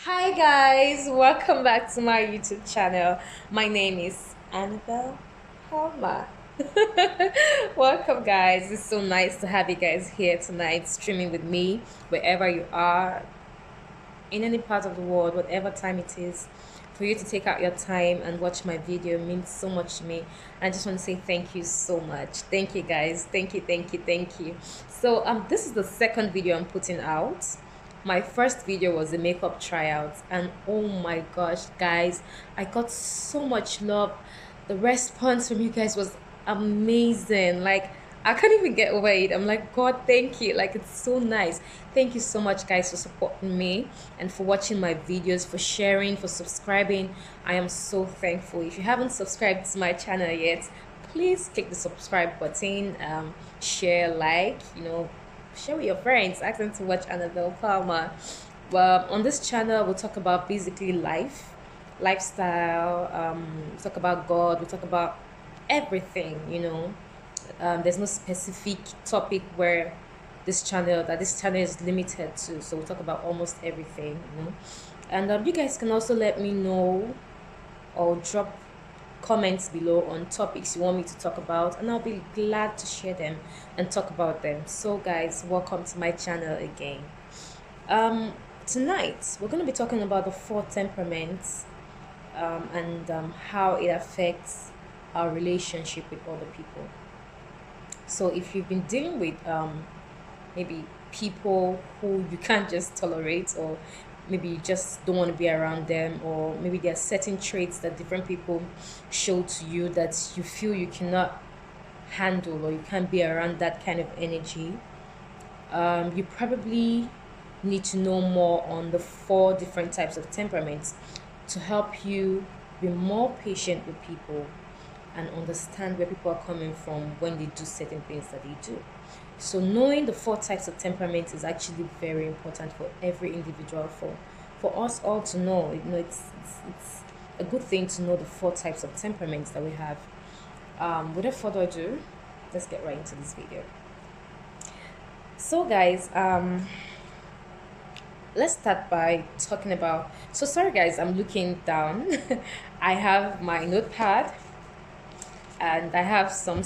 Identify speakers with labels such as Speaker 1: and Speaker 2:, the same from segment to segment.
Speaker 1: Hi guys, welcome back to my YouTube channel. My name is Annabelle Palmer. Welcome guys. It's so nice to have you guys here tonight streaming with me wherever you are in any part of the world, whatever time it is. For you to take out your time and watch my video means so much to me. I just want to say thank you so much. Thank you guys. Thank you. So this is the second video I'm putting out. My first video was a makeup tryout, and oh my gosh, guys, I got so much love. The response from you guys was amazing. Like, I can't even get over it. I'm like, God, thank you. Like, it's so nice. Thank you so much, guys, for supporting me and for watching my videos, for sharing, for subscribing. I am so thankful. If you haven't subscribed to my channel yet, please click the subscribe button, share, like, share with your friends, ask them to watch Annabelle Palmer. Well, on this channel, we'll talk about basically life, lifestyle, we talk about God, we talk about everything. There's no specific topic where this channel is limited to. So we'll talk about almost everything. And you guys can also let me know or drop comments below on topics you want me to talk about, and I'll be glad to share them and talk about them. So guys, welcome to my channel again. Tonight we're going to be talking about the four temperaments, and how it affects our relationship with other people. So if you've been dealing with maybe people who you can't just tolerate, or maybe you just don't want to be around them, or maybe there are certain traits that different people show to you that you feel you cannot handle, or you can't be around that kind of energy, you probably need to know more on the four different types of temperaments to help you be more patient with people and understand where people are coming from when they do certain things that they do. So knowing the four types of temperament is actually very important for every individual, for us all to know. It's a good thing to know the four types of temperaments that we have. Without further ado, let's get right into this video. So guys, let's start by talking about. So sorry guys, I'm looking down. I have my notepad and I have some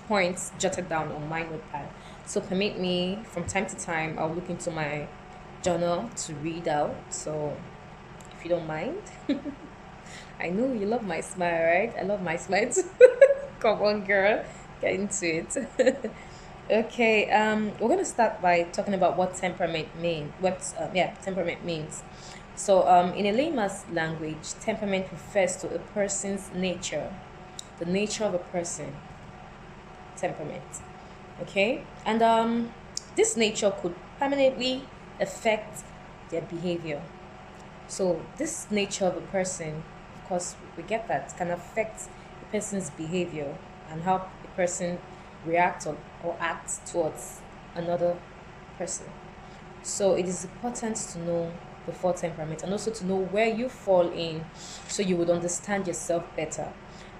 Speaker 1: points jotted down on my notepad. So permit me, from time to time I'll look into my journal to read out. So if you don't mind. I know you love my smile, right? I love my smile too. Come on, girl, get into it. Okay, we're gonna start by talking about what temperament mean. Temperament means. So, in a layman's language, temperament refers to a person's nature, the nature of a person, temperament. Okay, and this nature could permanently affect their behavior. So, this nature of a person, of course, we get that, can affect a person's behavior and how a person reacts or acts towards another person. So it is important to know the four temperaments and also to know where you fall in, so you would understand yourself better.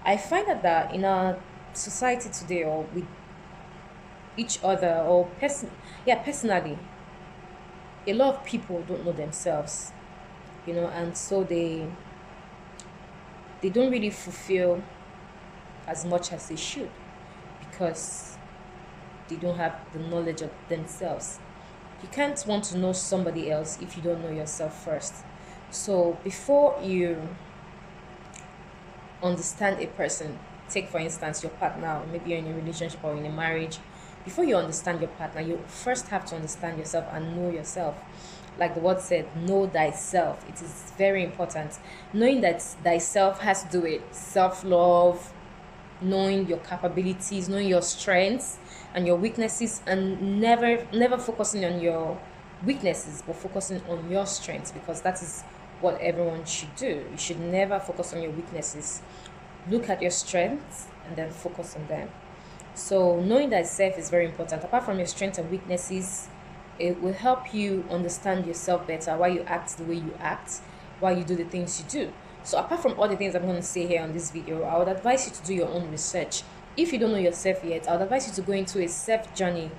Speaker 1: I find that in our society today, or with each other, or personally, a lot of people don't know themselves, and so they don't really fulfill as much as they should, because they don't have the knowledge of themselves. You can't want to know somebody else if you don't know yourself first. So before you understand a person, take for instance your partner, or maybe you're in a relationship or in a marriage. Before you understand your partner, you first have to understand yourself and know yourself. Like the word said, know thyself. It is very important. Knowing that thyself has to do with self-love, knowing your capabilities, knowing your strengths and your weaknesses, and never focusing on your weaknesses, but focusing on your strengths, because that is what everyone should do. You should never focus on your weaknesses. Look at your strengths and then focus on them. So knowing thyself is very important. Apart from your strengths and weaknesses, it will help you understand yourself better, why you act the way you act, why you do the things you do. So apart from all the things I'm going to say here on this video, I would advise you to do your own research. If you don't know yourself yet, I would advise you to go into a self journey.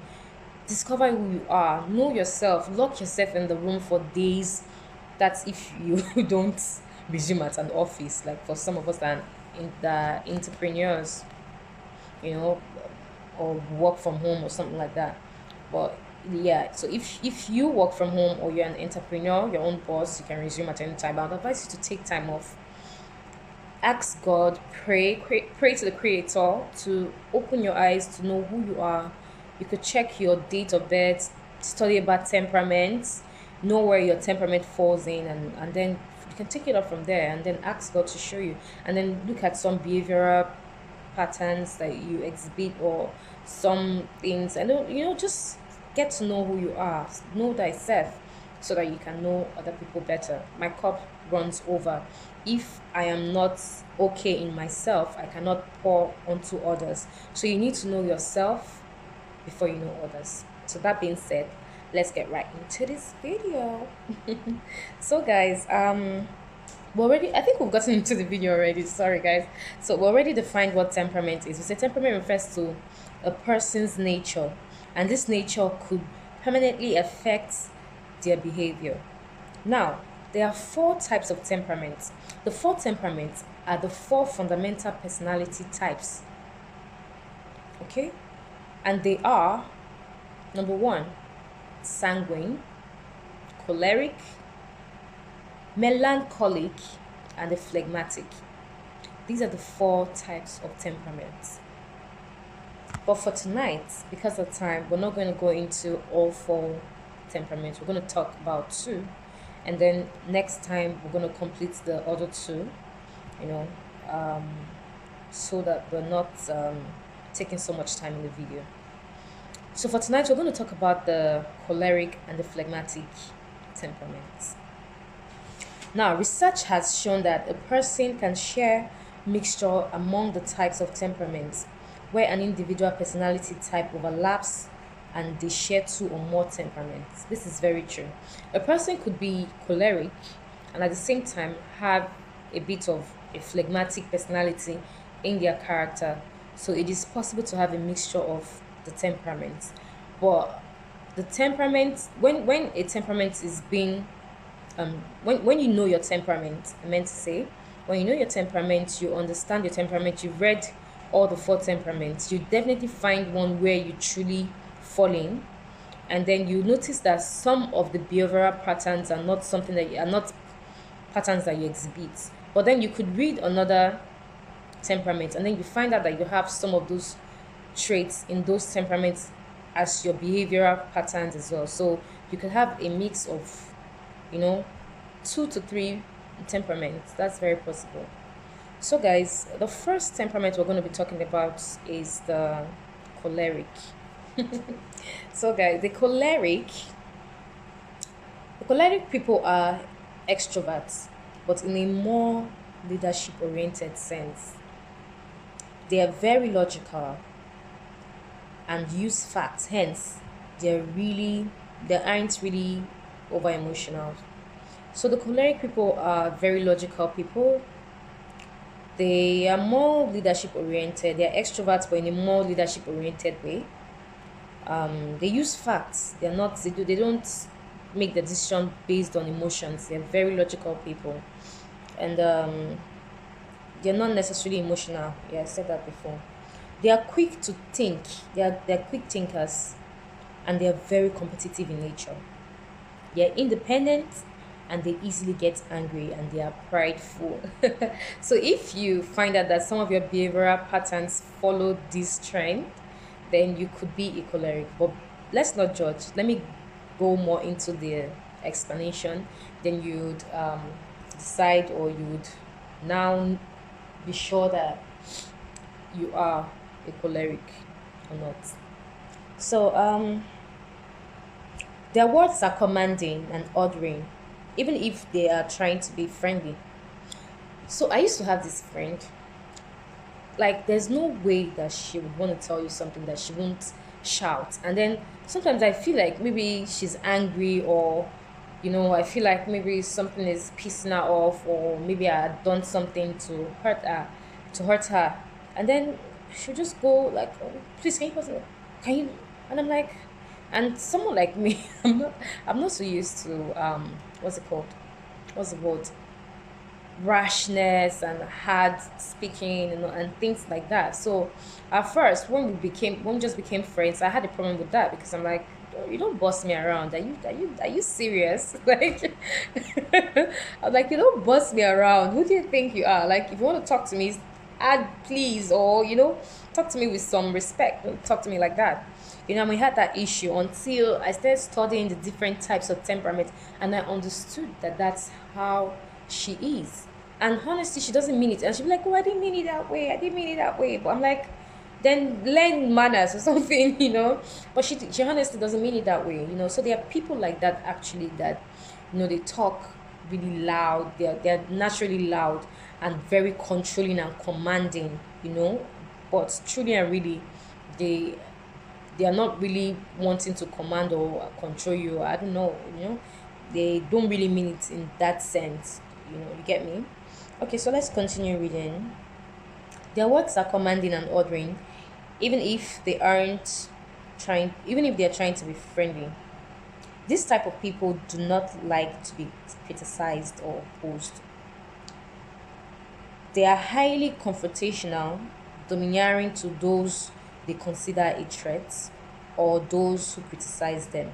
Speaker 1: Discover who you are, know yourself, lock yourself in the room for days, That's if you don't resume at an office. Like for some of us that are in the entrepreneurs, you know, or work from home or something like that. But yeah, so if you work from home or you're an entrepreneur, your own boss, you can resume at any time. I'd advise you to take time off. Ask God, pray to the Creator to open your eyes to know who you are. You could check your date of birth, study about temperaments, know where your temperament falls in, and then you can take it up from there and then ask God to show you. And then look at some behavioral patterns that you exhibit or some things, and just get to know who you are, know thyself, so that you can know other people better. My cup runs over. If I am not okay in myself, I cannot pour onto others. So you need to know yourself before you know others. So that being said, let's get right into this video. So guys, we already, I think we've gotten into the video already. Sorry, guys. So we already defined what temperament is. We say temperament refers to a person's nature, and this nature could permanently affect their behavior. Now, there are four types of temperaments. The four temperaments are the four fundamental personality types. Okay, and they are number one, sanguine, choleric, melancholic, and the phlegmatic. These are the four types of temperaments. But for tonight, because of time, we're not going to go into all four temperaments. We're going to talk about two. And then next time, we're going to complete the other two, you know, um, so that we're not taking so much time in the video. So for tonight, we're going to talk about the choleric and the phlegmatic temperaments. Now, research has shown that a person can share mixture among the types of temperaments where an individual personality type overlaps and they share two or more temperaments. This is very true. A person could be choleric and at the same time have a bit of a phlegmatic personality in their character. So it is possible to have a mixture of the temperaments. But the temperament, when a temperament is being when you know your temperament, I meant to say, when you know your temperament, you understand your temperament, you've read all the four temperaments, you definitely find one where you truly fall in, and then you notice that some of the behavioral patterns are not something that you are not patterns that you exhibit. But then you could read another temperament, and then you find out that you have some of those traits in those temperaments as your behavioral patterns as well. So you could have a mix of, you know, 2 to 3 temperaments. That's very possible. So, guys, the first temperament we're going to be talking about is the choleric. So, guys, the choleric people are extroverts, but in a more leadership oriented sense. They are very logical and use facts, hence, they aren't really over emotional. So the choleric people are very logical people. They are more leadership oriented. They are extroverts, but in a more leadership oriented way. They use facts. They're not. They don't make the decision based on emotions. They're very logical people, and they're not necessarily emotional. Yeah, I said that before. They are quick to think. They're quick thinkers, and they are very competitive in nature. They are independent and they easily get angry and they are prideful. So if you find out that some of your behavioral patterns follow this trend, then you could be a choleric. But let's not judge. Let me go more into the explanation. Then you'd decide, or you would now be sure that you are a choleric or not. So their words are commanding and ordering, even if they are trying to be friendly. So I used to have this friend. Like, there's no way that she would want to tell you something that she won't shout. And then sometimes I feel like maybe she's angry, or, I feel like maybe something is pissing her off, or maybe I had done something to hurt her. And then she'll just go like, oh, please, can you pause it? Can you? And I'm like, and someone like me, I'm not so used to what's it called? what's the word, rashness and hard speaking, and things like that. So at first, when we just became friends, I had a problem with that because I'm like, "Oh, you don't boss me around. Are you serious?" Like, I'm like, you don't boss me around. Who do you think you are? Like, if you want to talk to me, add please, or talk to me with some respect. Don't talk to me like that. And we had that issue until I started studying the different types of temperament, and I understood that that's how she is. And honestly, she doesn't mean it. And she'll be like, "Oh, I didn't mean it that way. I didn't mean it that way." But I'm like, then learn manners or something. But she honestly doesn't mean it that way. So there are people like that actually that, they talk really loud. They're naturally loud and very controlling and commanding. But truly and really, they they are not really wanting to command or control you. I don't know. They don't really mean it in that sense. You get me? Okay, so let's continue reading. Their words are commanding and ordering, even if they're trying to be friendly. This type of people do not like to be criticized or opposed. They are highly confrontational, domineering to those they consider a threat or those who criticize them.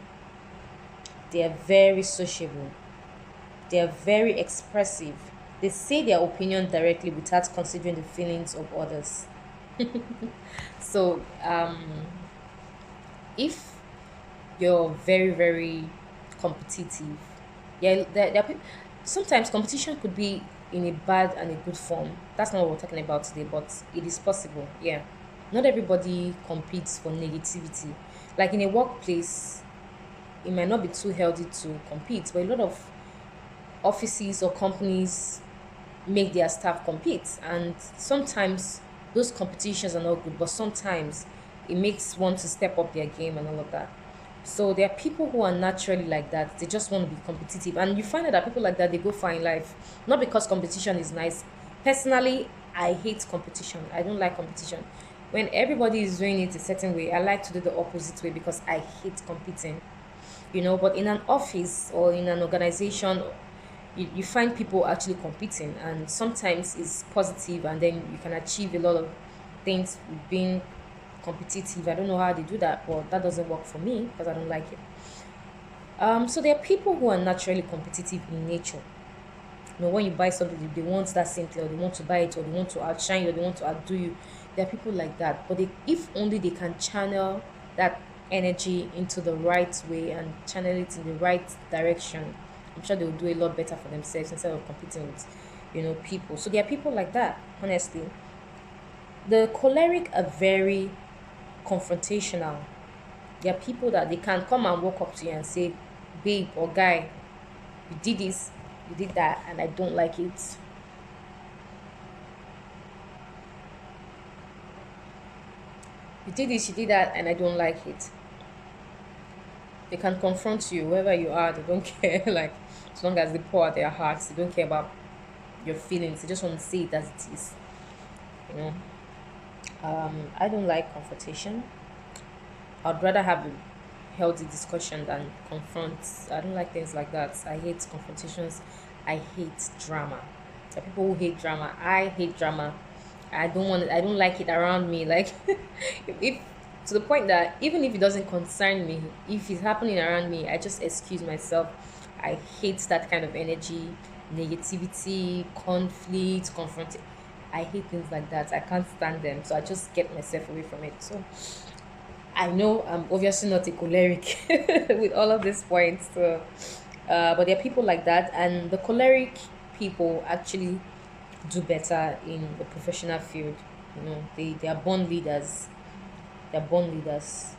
Speaker 1: They are very sociable. They are very expressive. They say their opinion directly without considering the feelings of others. So, if you're very, very competitive, yeah, sometimes competition could be in a bad and a good form. That's not what we're talking about today, but it is possible. Yeah, not everybody competes for negativity. Like in a workplace, it might not be too healthy to compete, but a lot of offices or companies make their staff compete, and sometimes those competitions are not good, but sometimes it makes one to step up their game and all of that. So there are people who are naturally like that. They just want to be competitive, and you find out that people like that, they go far in life not because competition is nice. Personally, I hate competition. I don't like competition. When everybody is doing it a certain way, I like to do the opposite way because I hate competing. But in an office or in an organization, you find people actually competing, and sometimes it's positive, and then you can achieve a lot of things with being competitive. I don't know how they do that, but that doesn't work for me because I don't like it. So there are people who are naturally competitive in nature. When you buy something, they want that same thing, or they want to buy it, or they want to outshine you, or they want to outdo you. There are people like that, but if only they can channel that energy into the right way and channel it in the right direction, I'm sure they'll do a lot better for themselves instead of competing with people. So there are people like that. Honestly, the choleric are very confrontational. There are people that they can come and walk up to you and say, "Babe or guy, you did this, you did that, and I don't like it. You did this, you did that, and I don't like it." They can confront you wherever you are. They don't care. Like, as long as they pour out their hearts, they don't care about your feelings. They just want to say it as it is. You know. I don't like confrontation. I'd rather have a healthy discussion than confront. I don't like things like that. I hate confrontations. I hate drama. There are people who hate drama. I hate drama. I don't want it. I don't like it around me. Like, if to the point that even if it doesn't concern me, if it's happening around me, I just excuse myself. I hate that kind of energy, negativity, conflict, confrontation. I hate things like that. I can't stand them. So I just get myself away from it. So I know I'm obviously not a choleric with all of these points. So, but there are people like that, and the choleric people actually do better in the professional field. They are born leaders. They're born leaders.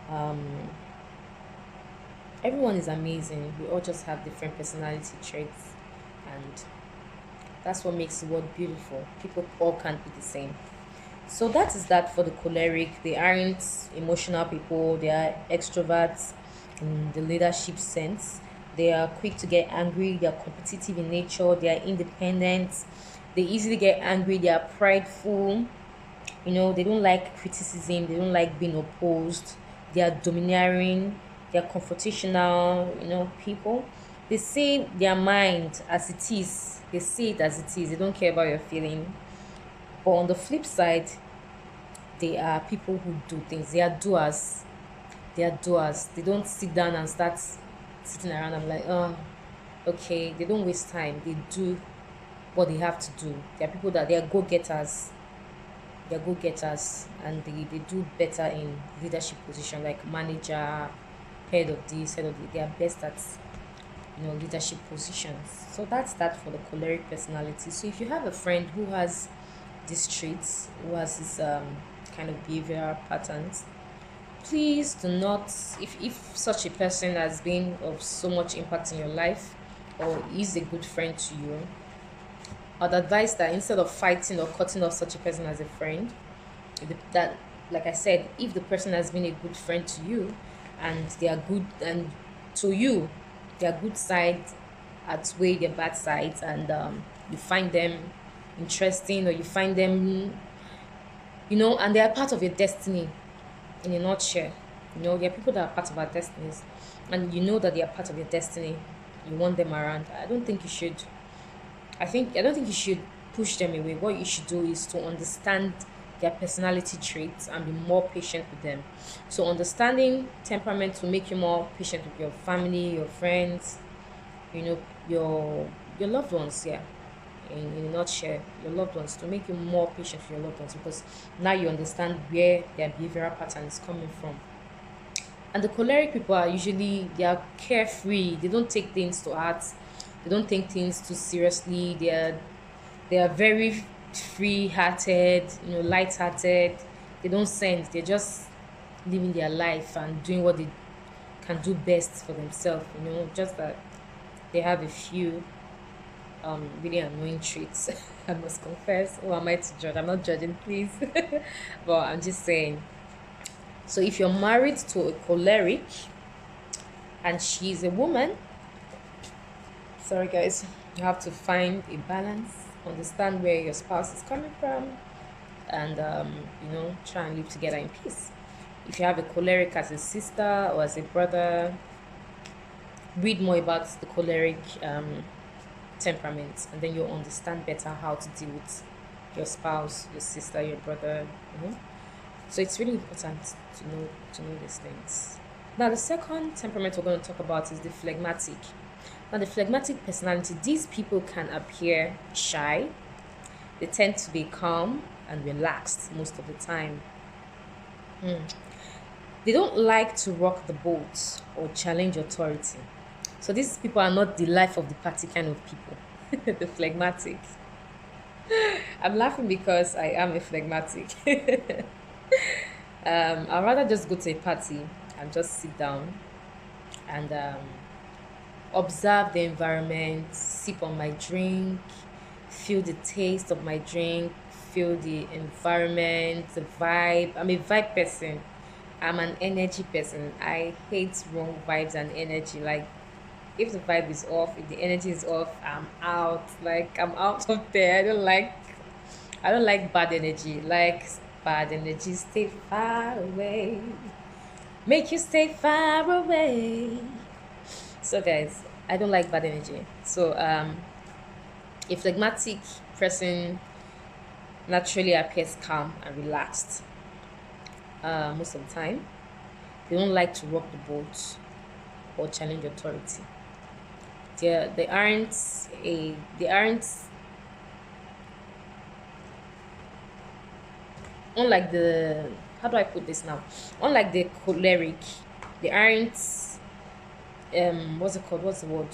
Speaker 1: Um, Everyone is amazing. We all just have different personality traits, and that's what makes the world beautiful. People all can't be the same. So that is that for the choleric. They aren't emotional people. They are extroverts in the leadership sense. They are quick to get angry. They are competitive in nature. They are independent. They easily get angry. They are prideful. They don't like criticism. They don't like being opposed. They are domineering. They are confrontational. People. They say their mind as it is. They say it as it is. They don't care about your feeling. But on the flip side, they are people who do things. They are doers. They are doers. They don't sit down and start sitting around. I'm like, oh, okay. They don't waste time. They do what they have to do. They are people that they are go getters. They are go getters, and they do better in leadership position like manager, head of this, head of the. They are best at leadership positions. So that's that for the choleric personality. So if you have a friend who has these traits, who has this kind of behavioral patterns, please do not, if such a person has been of so much impact in your life or is a good friend to you, I'd advise that instead of fighting or cutting off such a person as a friend, that, like I said, if the person has been a good friend to you and they are good, and to you their good sides outweigh their bad sides, and you find them interesting, or you find them, and they are part of your destiny. In a nutshell, there are people that are part of our destinies, and you know that they are part of your destiny. You want them around. I don't think you should push them away. What you should do is to understand their personality traits and be more patient with them. So understanding temperament will make you more patient with your family, your friends, you know, your loved ones, yeah. In a nutshell, your loved ones, to make you more patient with your loved ones, because now you understand where their behavioral pattern is coming from. And the choleric people are usually, they are carefree. They don't take things to heart. They don't take things too seriously. They are very free-hearted, light-hearted. They don't send. They're just living their life and doing what they can do best for themselves. Just that they have a few really annoying traits. I must confess. Who am I to judge? I'm not judging, please. But I'm just saying. So if you're married to a choleric and she's a woman, sorry guys, you have to find a balance, understand where your spouse is coming from, and try and live together in peace. If you have a choleric as a sister or as a brother, read more about the choleric temperament, and then you'll understand better how to deal with your spouse, your sister, your brother. So it's really important to know these things. Now, the second temperament we're going to talk about is the phlegmatic. Now, the phlegmatic personality, these people can appear shy. They tend to be calm and relaxed most of the time. They don't like to rock the boat or challenge authority. So these people are not the life of the party kind of people. The phlegmatic. I'm laughing because I am a phlegmatic. I'd rather just go to a party and just sit down and observe the environment, sip on my drink, feel the taste of my drink, feel the environment, the vibe. I'm a vibe person. I'm an energy person. I hate wrong vibes and energy. Like, if the vibe is off, if the energy is off, I'm out. Like, I'm out of there. I don't like bad energy. Like, bad energy, stay far away. Make you stay far away. So guys, I don't like bad energy. So a phlegmatic person naturally appears calm and relaxed most of the time. They don't like to rock the boat or challenge authority. They aren't unlike the, how do I put this now? Unlike the choleric, they aren't what's it called? What's the word?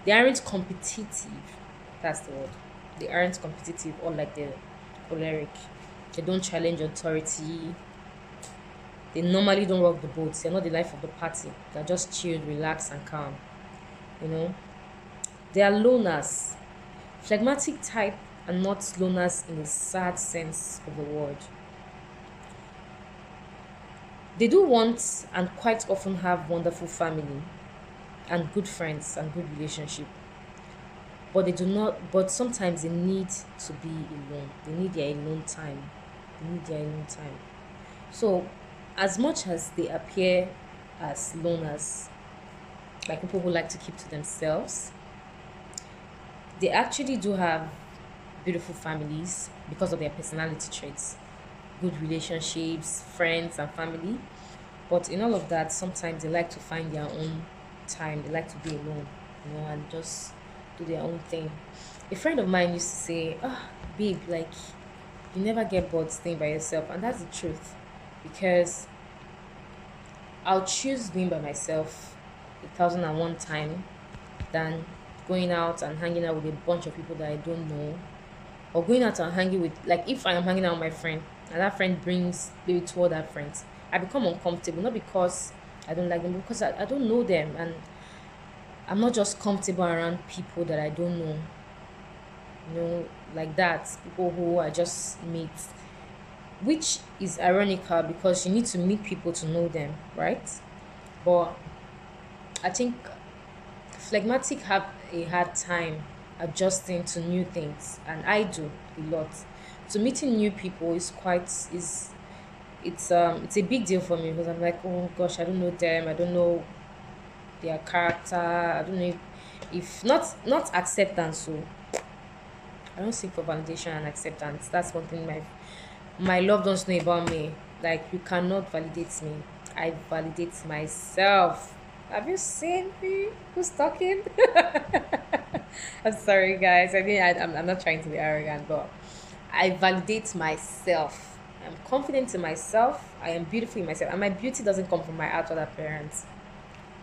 Speaker 1: They aren't competitive. That's the word. They aren't competitive, unlike the choleric. They don't challenge authority. They normally don't rock the boat. They're not the life of the party. They're just chilled, relaxed, and calm. You know, they are loners. Phlegmatic type are not loners in the sad sense of the word. They do want and quite often have wonderful family and good friends and good relationship. But they do not, but sometimes they need to be alone. They need their alone time. They need their alone time. So, as much as they appear as loners, like people who like to keep to themselves, they actually do have beautiful families because of their personality traits, good relationships, friends, and family. But in all of that, sometimes they like to find their own time. They like to be alone, and just do their own thing. A friend of mine used to say, "Ah, babe, like you never get bored staying by yourself," and that's the truth, because I'll choose being by myself 1,001 time than going out and hanging out with a bunch of people that I don't know, or going out and hanging with, like, if I am hanging out with my friend and that friend brings maybe two other friends, I become uncomfortable, not because I don't like them, but because I don't know them, and I'm not just comfortable around people that I don't know, like that, people who I just meet, which is ironical because you need to meet people to know them, right? But I think phlegmatic have a hard time adjusting to new things, and I do a lot. So meeting new people is quite is it's a big deal for me because I'm like, oh gosh, I don't know them, I don't know their character, I don't know if not acceptance. So I don't seek for validation and acceptance. That's one thing my loved ones know about me. Like, you cannot validate me. I validate myself. Have you seen me? Who's talking? I'm sorry, guys. I mean, I'm not trying to be arrogant, but I validate myself. I'm confident in myself. I am beautiful in myself. And my beauty doesn't come from my outward appearance.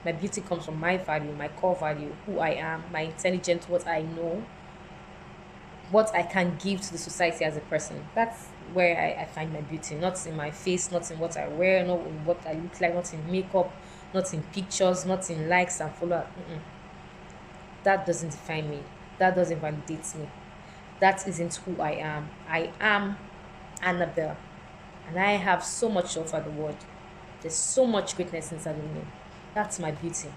Speaker 1: My beauty comes from my value, my core value, who I am, my intelligence, what I know, what I can give to the society as a person. That's where I find my beauty, not in my face, not in what I wear, not in what I look like, not in makeup, not in pictures, not in likes and followers. That doesn't define me. That doesn't validate me. That isn't who I am. I am Annabelle, and I have so much to offer the world. There's so much greatness inside of me. That's my beauty.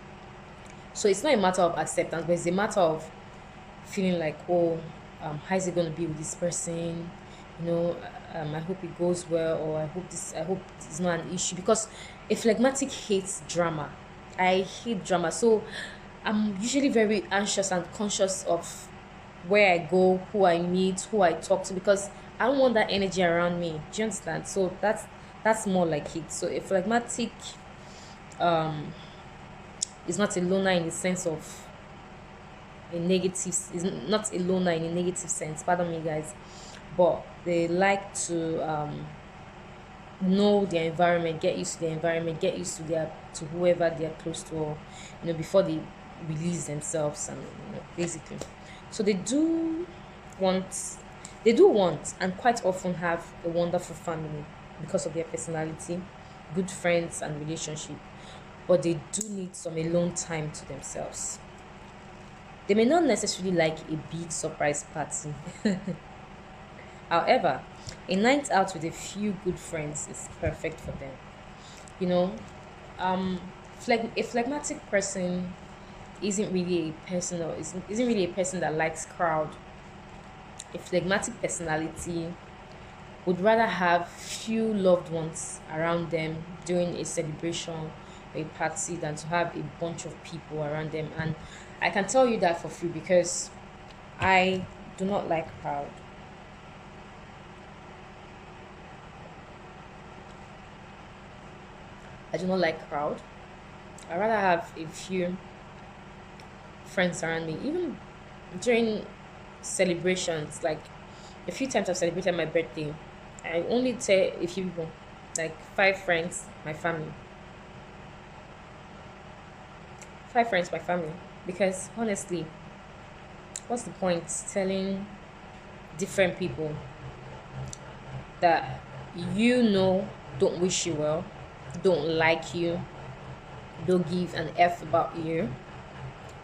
Speaker 1: So it's not a matter of acceptance, but it's a matter of feeling like, oh, how is it going to be with this person? You know, I hope it goes well, or I hope it's not an issue, because a phlegmatic hates drama. I hate drama, so I'm usually very anxious and conscious of where I go, who I meet, who I talk to, because I don't want that energy around me. Do you understand? So that's more like it. So a phlegmatic is not a loner in the sense of a negative, is not a loner in a negative sense, pardon me, guys, but they like to know their environment, get used to their environment, get used to their to whoever they're close to, or before they release themselves, and basically, so want they do want and quite often have a wonderful family because of their personality, good friends and relationship, but they do need some alone time to themselves. They may not necessarily like a big surprise party. However, a night out with a few good friends is perfect for them. You know, um, a phlegmatic person isn't really a person that likes crowd. A phlegmatic personality would rather have few loved ones around them during a celebration or a party than to have a bunch of people around them. And I can tell you that for free because I do not like crowd. I do not like crowd. I rather have a few friends around me, even during celebrations. Like, a few times I've celebrated my birthday, I only tell a few people, like five friends, my family, five friends, my family. Because honestly, what's the point telling different people that don't wish you well, don't like you, don't give an F about you,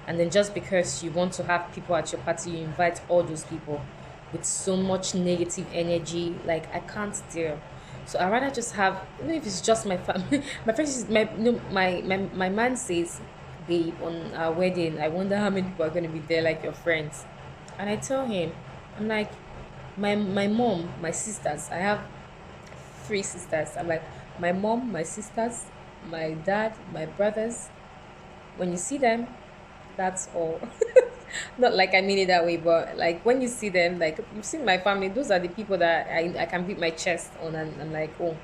Speaker 1: and then just because you want to have people at your party, you invite all those people with so much negative energy. Like, I can't deal. So I rather just have, even if it's just my family. My friends is my no, my man says, babe, on our wedding, I wonder how many people are going to be there, like your friends. And I tell him, I'm like, my mom, my sisters, I have three sisters. I'm like, my mom, my sisters, my dad, my brothers, When you see them, that's all. Not like I mean it that way, but like when you see them, like you've seen my family, those are the people that I can beat my chest on, and I'm like, oh,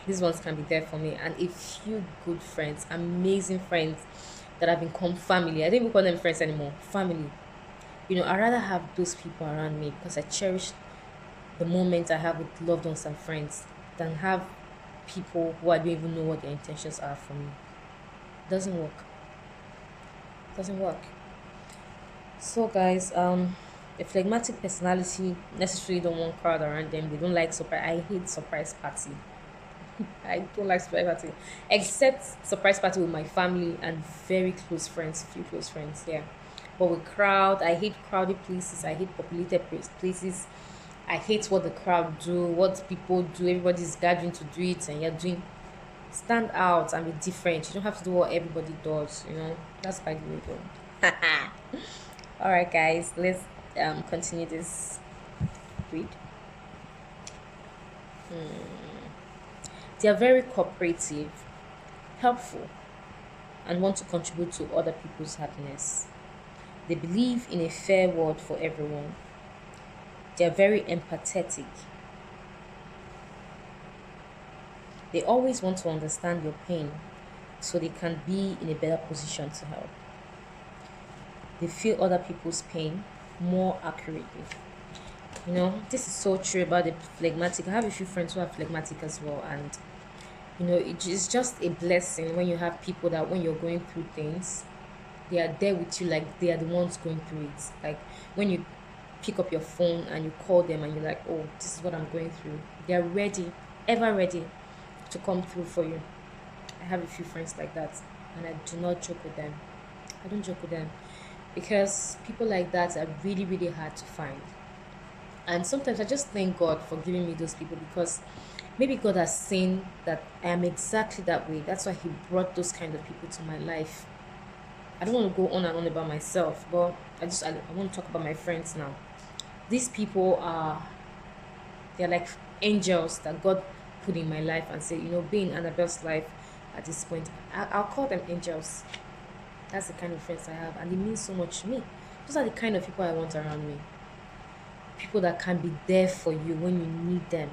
Speaker 1: these ones can be there for me. And a few good friends, amazing friends that have become family. I don't even call them friends anymore, family. I rather have those people around me because I cherish the moment I have with loved ones and friends than have people who I don't even know what their intentions are for me. Doesn't work. Doesn't work. So guys, a phlegmatic personality necessarily don't want crowd around them. They don't like surprise. I hate surprise party. I don't like surprise party, except surprise party with my family and very close friends, few close friends. Yeah, but with crowd, I hate crowded places. I hate populated places. I hate what the crowd do, what people do. Everybody's gathering to do it, and you're doing. Stand out and be different. You don't have to do what everybody does. That's by the way though. All right, guys, let's continue this read. They are very cooperative, helpful, and want to contribute to other people's happiness. They believe in a fair world for everyone. They are very empathetic. They always want to understand your pain so they can be in a better position to help. They feel other people's pain more accurately. This is so true about the phlegmatic. I have a few friends who are phlegmatic as well, and it's just a blessing when you have people that when you're going through things, they are there with you, like they are the ones going through it. Like when you pick up your phone and you call them and you're like, oh, this is what I'm going through. They are ready, ever ready to come through for you. I have a few friends like that, and I do not joke with them. I don't joke with them because people like that are really, really hard to find. And sometimes I just thank God for giving me those people because maybe God has seen that I am exactly that way. That's why He brought those kind of people to my life. I don't want to go on and on about myself, but I want to talk about my friends now. These people they're like angels that God put in my life and say, be in Annabelle's life at this point. I'll call them angels. That's the kind of friends I have, and it means so much to me. Those are the kind of people I want around me. People that can be there for you when you need them.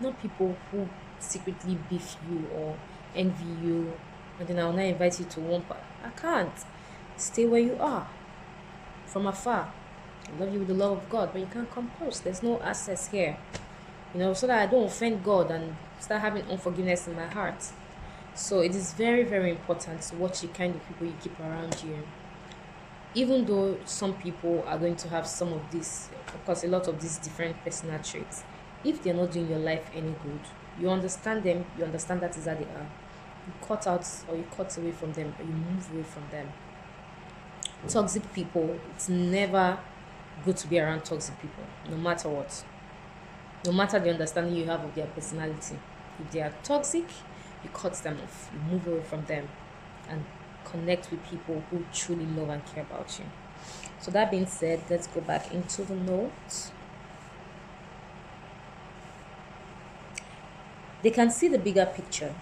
Speaker 1: Not people who secretly beef you or envy you, and then I'll not invite you to one part. I can't. Stay where you are, from afar. I love you with the love of God, but you can't come close. There's no access here. So that I don't offend God and start having unforgiveness in my heart. So it is very, very important to watch the kind of people you keep around you. Even though some people are going to have some of this, of course, a lot of these different personal traits, if they're not doing your life any good, you understand them, you understand that is how they are. You cut out or you cut away from them or you move away from them. Toxic people, it's never good to be around toxic people, no matter what. No matter the understanding you have of their personality. If they are toxic, you cut them off, you move away from them, and connect with people who truly love and care about you. So that being said, let's go back into the notes. They can see the bigger picture.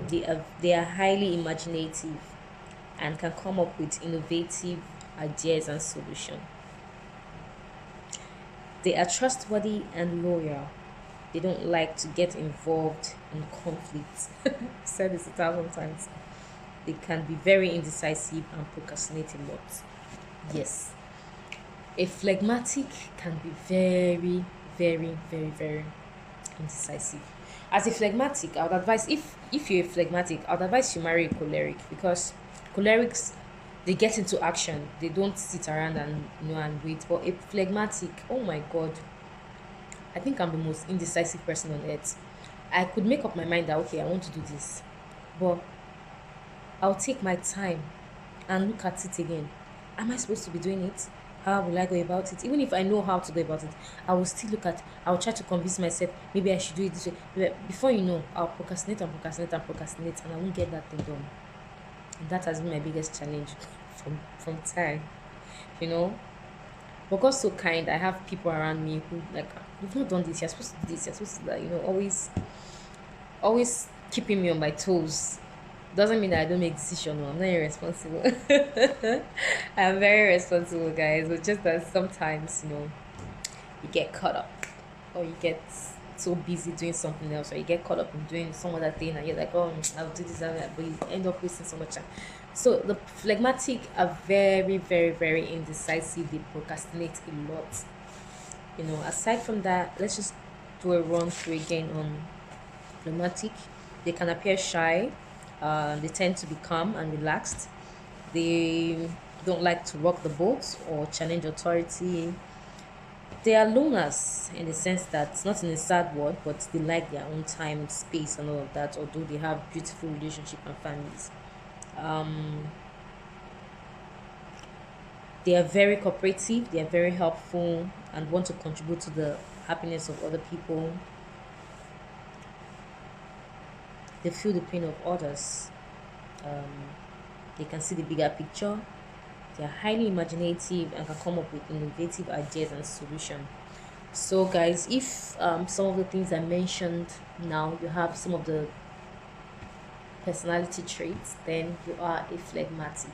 Speaker 1: They are highly imaginative and can come up with innovative ideas and solutions. They are trustworthy and loyal. They don't like to get involved in conflicts. I've said this 1,000 times. They can be very indecisive and procrastinate a lot. Yes. A phlegmatic can be very, very, very, very indecisive. As a phlegmatic, I would advise if you're a phlegmatic, I would advise you marry a choleric because cholerics they get into action. They don't sit around and wait. But a phlegmatic, oh my god, I think I'm the most indecisive person on earth. I could make up my mind that okay, I want to do this, but I'll take my time and look at it again. Am I supposed to be doing it? How will I go about it? Even if I know how to go about it, I will still I will try to convince myself, maybe I should do it this way. Before you know, I'll procrastinate and procrastinate and procrastinate, and I won't get that thing done. And that has been my biggest challenge from time, you know. But God's so kind. I have people around me who like, you've not done this, you're supposed to do this, you're supposed to do that, always keeping me on my toes. Doesn't mean that I don't make decisions. No, I'm not irresponsible. I'm very responsible, guys. But just that sometimes, you get caught up, or you get so busy doing something else, or you get caught up in doing some other thing, and you're like, oh, I'll do this and that, but you end up wasting so much time. So the phlegmatic are very, very, very indecisive. They procrastinate a lot. Aside from that, let's just do a run through again on phlegmatic. They can appear shy. They tend to be calm and relaxed. They don't like to rock the boat or challenge authority. They are loners in the sense that it's not in a sad word, but they like their own time, space, and all of that. Although they have beautiful relationship and families, they are very cooperative. They are very helpful and want to contribute to the happiness of other people. They feel the pain of others. They can see the bigger picture. They are highly imaginative and can come up with innovative ideas and solutions. So, guys, if some of the things I mentioned now, you have some of the personality traits, then you are a phlegmatic.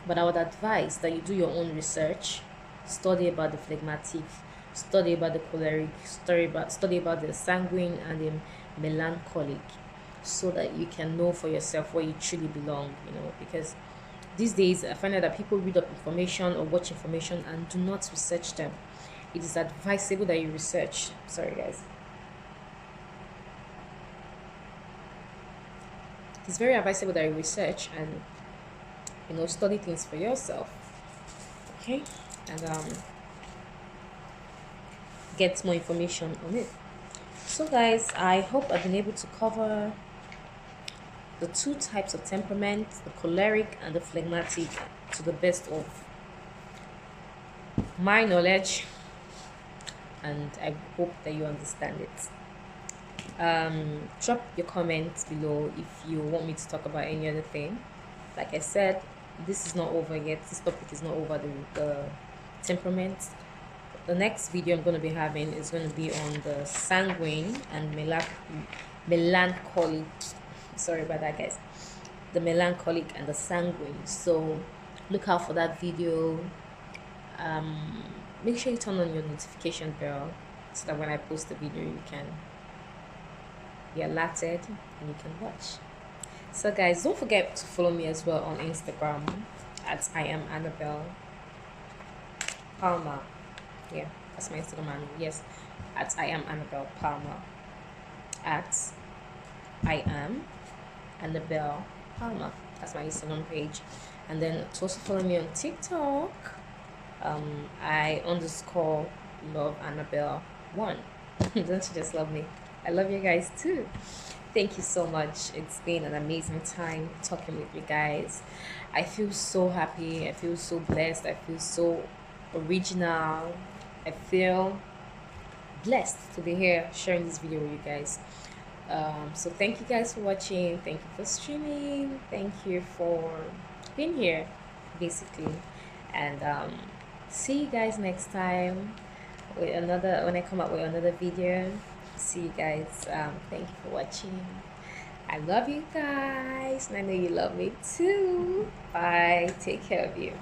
Speaker 1: But I would advise that you do your own research, study about the phlegmatic, study about the choleric, study about the sanguine and the melancholic, so that you can know for yourself where you truly belong. Because these days I find out that people read up information or watch information and do not research them. It is advisable that you research. Sorry, guys. It's very advisable that you research and study things for yourself. Okay, and get more information on it. So, guys, I hope I've been able to cover the two types of temperament, the choleric and the phlegmatic, to the best of my knowledge, and I hope that you understand it. Drop your comments below if you want me to talk about any other thing. Like I said, this is not over yet. This topic is not over, the temperament. The next video I'm going to be having is going to be on the sanguine and melancholic. Sorry about that, guys. The melancholic and the sanguine. So look out for that video. Make sure you turn on your notification bell so that when I post the video, you can be alerted and you can watch. So, guys, don't forget to follow me as well on Instagram at I am Annabelle Palmer. Yeah, that's my Instagram handle. Yes, at I am Annabelle Palmer. At I am Annabelle Palmer. That's my Instagram page. And then to also follow me on TikTok. I _ love Annabelle 1. Don't you just love me? I love you guys too. Thank you so much. It's been an amazing time talking with you guys. I feel so happy. I feel so blessed. I feel so original. I feel blessed to be here sharing this video with you guys. So thank you guys for watching. Thank you for streaming. Thank you for being here, basically. And see you guys next time with another, when I come up with another video. See you guys. Thank you for watching. I love you guys, and I know you love me too. Bye. Take care of you.